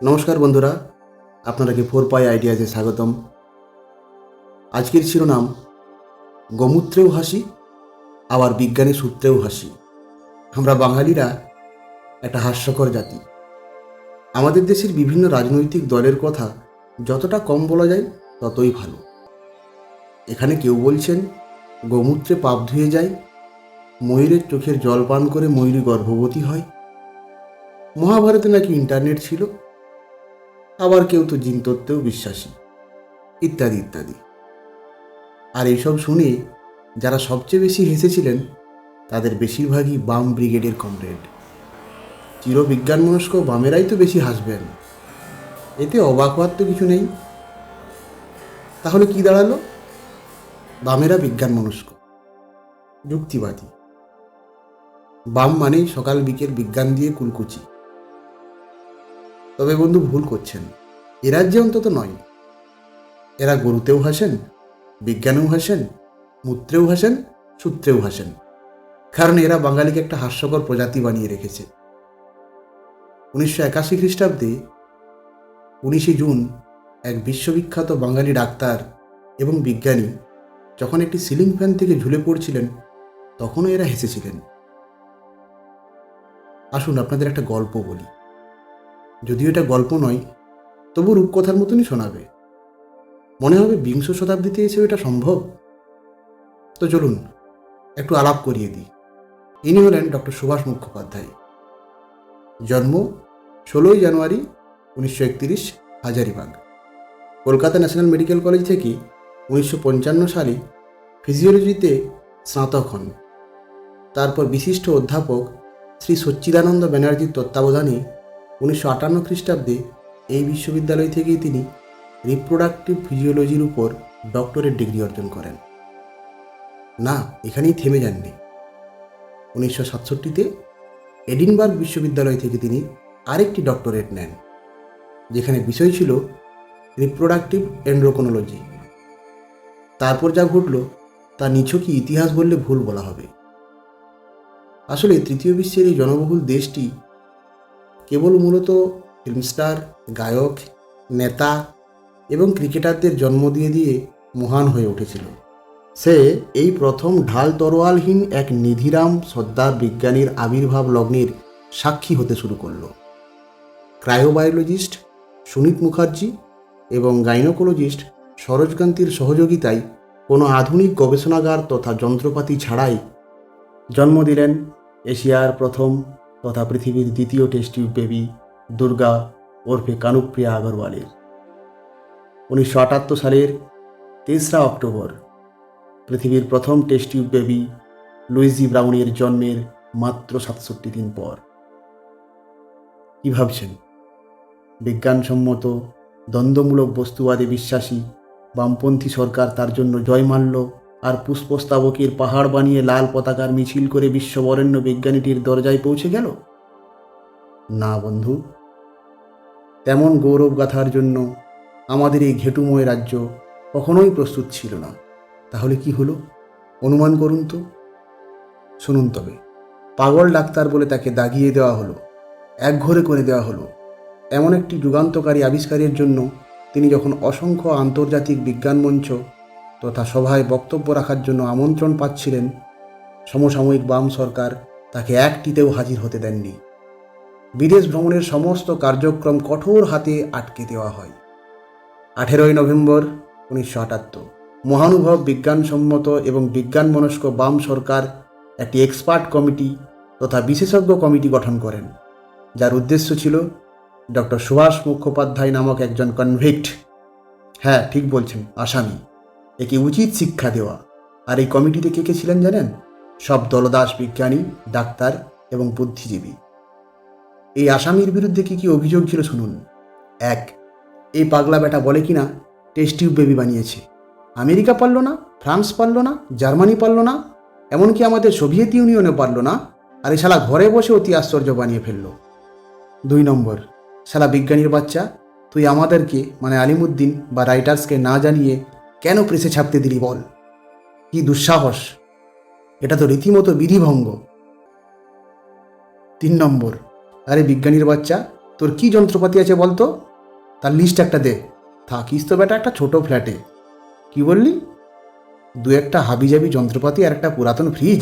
নমস্কার বন্ধুরা, আপনাদেরকে 4 পাই আইডিয়াজে স্বাগতম। আজকের শিরোনাম, গোমূত্রেও হাসি আবার বিজ্ঞানের সূত্রেও হাসি। আমরা বাঙালিরা একটা হাস্যকর জাতি। আমাদের দেশের বিভিন্ন রাজনৈতিক দলের কথা যতটা কম বলা যায় ততই ভালো। এখানে কেউ বলছেন গোমূত্রে পাপ ধুয়ে যায়, ময়ূরের চোখের জল পান করে ময়ূরী গর্ভবতী হয়, মহাভারতে নাকি ইন্টারনেট ছিল, আবার কেউ তো জিনতত্ত্বেও বিশ্বাসী, ইত্যাদি ইত্যাদি। আর এইসব শুনে যারা সবচেয়ে বেশি হেসেছিলেন তাদের বেশিরভাগই বাম ব্রিগেডের কমরেড। চিরবিজ্ঞানমনস্ক বামেরাই তো বেশি হাসবেন, এতে অবাক হওয়ার তো কিছু নেই। তাহলে কি দাঁড়ালো? বামেরা বিজ্ঞানমনস্ক, যুক্তিবাদী। বাম মানেই সকাল বিকেল বিজ্ঞান দিয়ে কুলকুচি। তবে বন্ধু, ভুল করছেন। এ রাজ্যে অন্তত নয়। এরা গরুতেও হাসেন, বিজ্ঞানেও হাসেন, মূত্রেও হাসেন, সূত্রেও হাসেন। কারণ এরা বাঙালিকে একটা হাস্যকর প্রজাতি বানিয়ে রেখেছে। 1981 খ্রিস্টাব্দে 19শে জুন এক বিশ্ববিখ্যাত বাঙালি ডাক্তার এবং বিজ্ঞানী যখন একটি সিলিং ফ্যান থেকে ঝুলে পড়ছিলেন, তখনও এরা হেসেছিলেন। আসুন আপনাদের একটা গল্প বলি। যদিও এটা গল্প নয়, তবু রূপকথার মতনই শোনাবে। মনে হবে বিংশ শতাব্দীতে এসেও এটা সম্ভব। তো চলুন একটু আলাপ করিয়ে দিই। ইনি হলেন ডক্টর সুভাষ মুখোপাধ্যায়। জন্ম 16ই জানুয়ারি 1931, Hazaribagh. Kolkata national medical college থেকে 1955 সালে ফিজিওলজিতে স্নাতক হন। তারপর বিশিষ্ট অধ্যাপক শ্রী সচ্চিদানন্দ ব্যানার্জির তত্ত্বাবধানে 1958 খ্রিস্টাব্দে এই বিশ্ববিদ্যালয় থেকেই তিনি রিপ্রোডাক্টিভ ফিজিওলজির উপর ডক্টরেট ডিগ্রি অর্জন করেন। না, এখানেই থেমে যাননি। 1967-তে এডিনবার্গ বিশ্ববিদ্যালয় থেকে তিনি আরেকটি ডক্টরেট নেন, যেখানে বিষয় ছিল রিপ্রোডাক্টিভ এন্ড্রোক্রোনোলজি। তারপর যা ঘটল তা নিছকই ইতিহাস বললে ভুল বলা হবে। আসলে তৃতীয় বিশ্বের এই জনবহুল দেশটি কেবল মূলত ফিল্মস্টার, গায়ক, নেতা এবং ক্রিকেটারদের জন্ম দিয়ে দিয়ে মহান হয়ে উঠেছিল। সে এই প্রথম ঢাল তরোয়ালহীন এক নিধিরাম সর্দার বিজ্ঞানীর আবির্ভাব লগ্নের সাক্ষী হতে শুরু করল। ক্রায়োবায়োলজিস্ট সুনীত মুখার্জি এবং গাইনোকোলজিস্ট সরোজকান্তির সহযোগিতায় কোনো আধুনিক গবেষণাগার তথা যন্ত্রপাতি ছাড়াই জন্ম দিলেন এশিয়ার প্রথম তথা পৃথিবীর দ্বিতীয় টেস্ট টিউব বেবি দুর্গা ওরফে কানুপ্রিয়া আগরওয়ালের। 1978 সালের 3রা অক্টোবর পৃথিবীর প্রথম টেস্ট টিউব বেবি লুইজি ব্রাউনের জন্মের মাত্র 67 দিন পর। কি ভাবছেন? বিজ্ঞানসম্মত দ্বন্দ্বমূলক বস্তুবাদে বিশ্বাসী বামপন্থী সরকার তার জন্য জয়মাল্য আর পুষ্পস্তবকের পাহাড় বানিয়ে লাল পতাকার মিছিল করে বিশ্ববরেণ্য বিজ্ঞানীটির দরজায় পৌঁছে গেল? না বন্ধু, তেমন গৌরবগাথার জন্য আমাদের এই ঘেটুময় রাজ্য কখনোই প্রস্তুত ছিল না। তাহলে কি হলো অনুমান করুন তো। শুনুন তবে। পাগল ডাক্তার বলে তাকে দাগিয়ে দেওয়া হলো, একঘরে করে দেওয়া হলো। এমন একটি যুগান্তকারী আবিষ্কারের জন্য তিনি যখন অসংখ্য আন্তর্জাতিক বিজ্ঞান মঞ্চ তথা সভায় বক্তব্য রাখার জন্য আমন্ত্রণ পাচ্ছিলেন, সমসাময়িক বাম সরকার তাকে একটিতেও হাজির হতে দেননি। বিদেশ ভ্রমণের সমস্ত কার্যক্রম কঠোর হাতে আটকে দেওয়া হয়। 18ই নভেম্বর 1978 মহানুভব বিজ্ঞানসম্মত এবং বিজ্ঞানমনস্ক বাম সরকার একটি এক্সপার্ট কমিটি তথা বিশেষজ্ঞ কমিটি গঠন করেন, যার উদ্দেশ্য ছিল ডক্টর সুভাষ মুখোপাধ্যায় নামক একজন কনভিক্ট, হ্যাঁ ঠিক বলছেন, আসামি, একে উচিত শিক্ষা দেওয়া। আর এই কমিটিতে কে কে ছিলেন জানেন? সব দলদাস বিজ্ঞানী, ডাক্তার এবং বুদ্ধিজীবী। এই আসামির বিরুদ্ধে কি কি অভিযোগ ছিল শুনুন। 1. এই পাগলা বেটা বলে কিনা টেস্ট টিউব বেবি বানিয়েছে। আমেরিকা পারল না, ফ্রান্স পারল না, জার্মানি পারল না, এমনকি আমাদের সোভিয়েত ইউনিয়নে পারল না, আর এই শালা ঘরে বসে অতি আশ্চর্য বানিয়ে ফেলল। 2 নম্বর, শালা বিজ্ঞানীর বাচ্চা, তুই আমাদেরকে মানে আলিমুদ্দিন বা রাইটার্সকে না জানিয়ে কেন প্রেসে ছাপতে দিলি বল? কি দুঃসাহস! এটা তো রীতিমতো বিধিভঙ্গ। 3 নম্বর, আরে বিজ্ঞানীর বাচ্চা, তোর কি যন্ত্রপাতি আছে বলতো, তার লিস্ট একটা দে। থাকিস তো বেটা একটা ছোট ফ্ল্যাটে। কি বললি? দু একটা হাবিজাবি যন্ত্রপাতি আর একটা পুরাতন ফ্রিজ?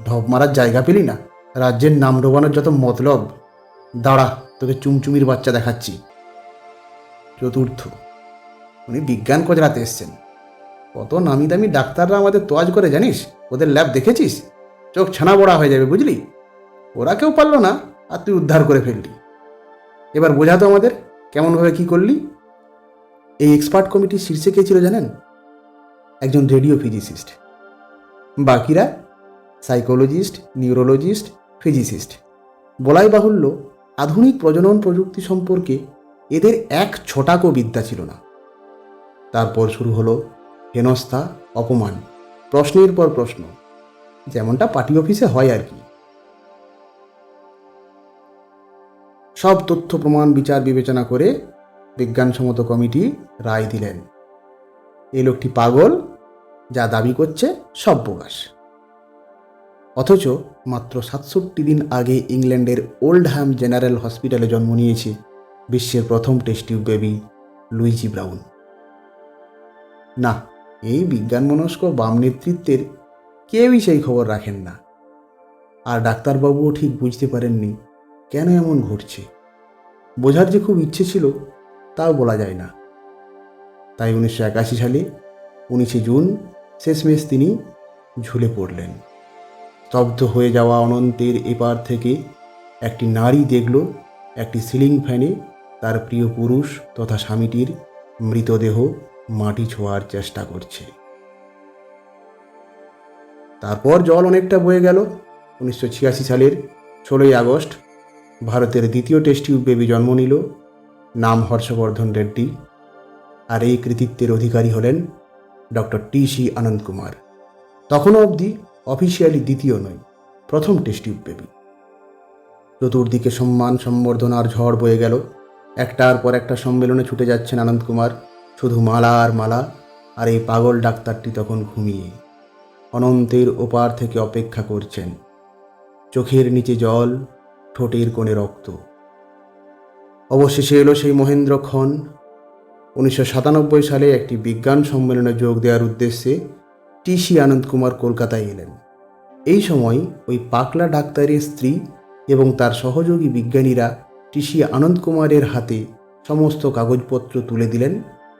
ঢপ মারার জায়গা পেলি না? রাজ্যের নাম ডোবানোর যত মতলব। দাঁড়া, তোকে চুমচুমির বাচ্চা দেখাচ্ছি। চতুর্থ, উনি বিজ্ঞান কজরাতে এসছেন। কত নামি দামি ডাক্তাররা আমাদের তোয়াজ করে জানিস? ওদের ল্যাব দেখেছিস? চোখ ছানা বড়া হয়ে যাবে, বুঝলি? ওরা কেউ পারলো না, আর তুই উদ্ধার করে ফেললি। এবার বোঝা তো আমাদের কেমনভাবে কি করলি। এই এক্সপার্ট কমিটির শীর্ষে কে ছিল জানেন? একজন রেডিও ফিজিসিস্ট। বাকিরা সাইকোলজিস্ট, নিউরোলজিস্ট, ফিজিসিস্ট। বলাই বাহুল্য, আধুনিক প্রজনন প্রযুক্তি সম্পর্কে এদের এক ছটাকও বিদ্যা ছিল না। তারপর শুরু হলো হেনস্থা, অপমান, প্রশ্নের পর প্রশ্ন, যেমনটা পার্টি অফিসে হয় আর কি। সব তথ্য প্রমাণ বিচার বিবেচনা করে বিজ্ঞানসম্মত কমিটি রায় দিলেন, এই লোকটি পাগল, যা দাবি করছে সব বোগাস। অথচ মাত্র ৬৭ দিন আগে ইংল্যান্ডের ওল্ডহ্যাম জেনারেল হসপিটালে জন্ম নিয়েছে বিশ্বের প্রথম test tube baby Luigi brown. না, এই বিজ্ঞানমনস্ক বাম নেতৃত্বের কেউই সেই খবর রাখেন না। আর ডাক্তারবাবুও ঠিক বুঝতে পারেননি কেন এমন ঘটছে। বোঝার যে খুব ইচ্ছে ছিল, তাও বলা যায় না। তাই ১৯৮১ সালে ১৯ জুন শেষমেশ তিনি ঝুলে পড়লেন। স্তব্ধ হয়ে যাওয়া অনন্তের এপার থেকে একটি নারী দেখল একটি সিলিং ফ্যানে তার প্রিয় পুরুষ তথা স্বামীটির মৃতদেহ মাটি ছোঁয়ার চেষ্টা করছে। তারপর জল অনেকটা বয়ে গেল। ১৯৮৬ সালের ১৬ই আগস্ট ভারতের দ্বিতীয় টেস্ট টিউব বেবি জন্ম নিল, নাম হর্ষবর্ধন রেড্ডি। আর এই কৃতিত্বের অধিকারী হলেন ডক্টর টি.সি. আনন্দ কুমার। তখনও অবধি অফিসিয়ালি দ্বিতীয় নয়, প্রথম টেস্ট টিউব বেবি। চতুর্দিকে সম্মান সম্বর্ধনার ঝড় বয়ে গেল। একটার পর একটা সম্মেলনে ছুটে যাচ্ছেন আনন্দ কুমার, শুধু মালা আর মালা। আর এই পাগল ডাক্তারটি তখন ঘুমিয়ে অনন্তের ওপার থেকে অপেক্ষা করছেন। চোখের নিচে জল, ঠোঁটের কোণে রক্ত। অবশেষে এলো সেই মহেন্দ্রক্ষণ। ১৯৯৭ সালে একটি বিজ্ঞান সম্মেলনে যোগ দেওয়ার উদ্দেশ্যে টি.সি. আনন্দ কুমার কলকাতায় এলেন। এই সময় ওই পাগলা ডাক্তারের স্ত্রী এবং তার সহযোগী বিজ্ঞানীরা টি.সি. আনন্দ কুমারের হাতে সমস্ত কাগজপত্র তুলে দিলেন।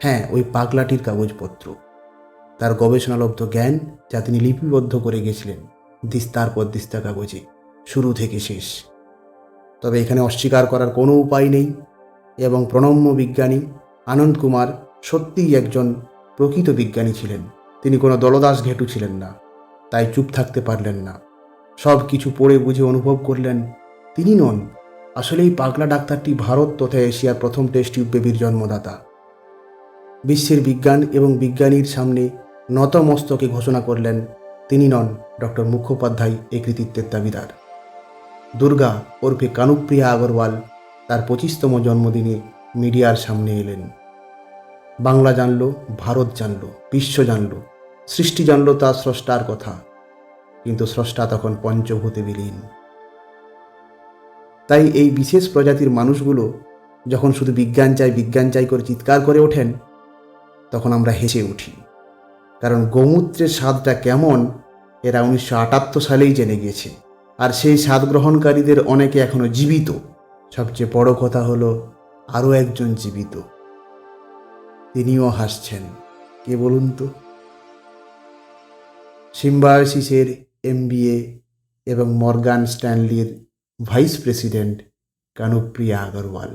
হ্যাঁ, ওই পাগলাটির কাগজপত্র, তার গবেষণালব্ধ জ্ঞান, যা তিনি লিপিবদ্ধ করে গেছিলেন দিস্তার পর দিস্তা কাগজে, শুরু থেকে শেষ। তবে এখানে অস্বীকার করার কোনো উপায় নেই, এবং প্রণম্য বিজ্ঞানী আনন্দ কুমার সত্যিই একজন প্রকৃত বিজ্ঞানী ছিলেন। তিনি কোনো দলদাস ঘেটু ছিলেন না, তাই চুপ থাকতে পারলেন না। সব কিছু পড়ে বুঝে অনুভব করলেন তিনি নন, আসলেই পাগলা ডাক্তারটি ভারত তথা এশিয়ার প্রথম টেস্ট টিউব বেবির জন্মদাতা। বিশ্বের বিজ্ঞান এবং বিজ্ঞানীর সামনে নত মস্তকে ঘোষণা করলেন তিনি নন ডক্টর মুখোপাধ্যায় এই কৃতিত্বের দাবিদার। দুর্গা ওরফে কানুপ্রিয়া আগরওয়াল তার ২৫তম জন্মদিনে মিডিয়ার সামনে এলেন। বাংলা জানল, ভারত জানল, বিশ্ব জানল, সৃষ্টি জানল তার স্রষ্টার কথা। কিন্তু স্রষ্টা তখন পঞ্চভূতে বিলীন। তাই এই বিশেষ প্রজাতির মানুষগুলো যখন শুধু বিজ্ঞান চাই করে চিৎকার করে ওঠেন, তখন আমরা হেসে উঠি। কারণ গোমূত্রের স্বাদটা কেমন এরা ১৯৭৮ সালেই জেনে গিয়েছে। আর সেই স্বাদ গ্রহণকারীদের অনেকে এখনো জীবিত। সবচেয়ে বড় কথা হলো আরও একজন জীবিত, তিনিও হাসছেন। কে বলুন তো? সিম্বায়োসিসের MBA এবং Morgan স্ট্যানলির vice president Kanupriya Agarwal.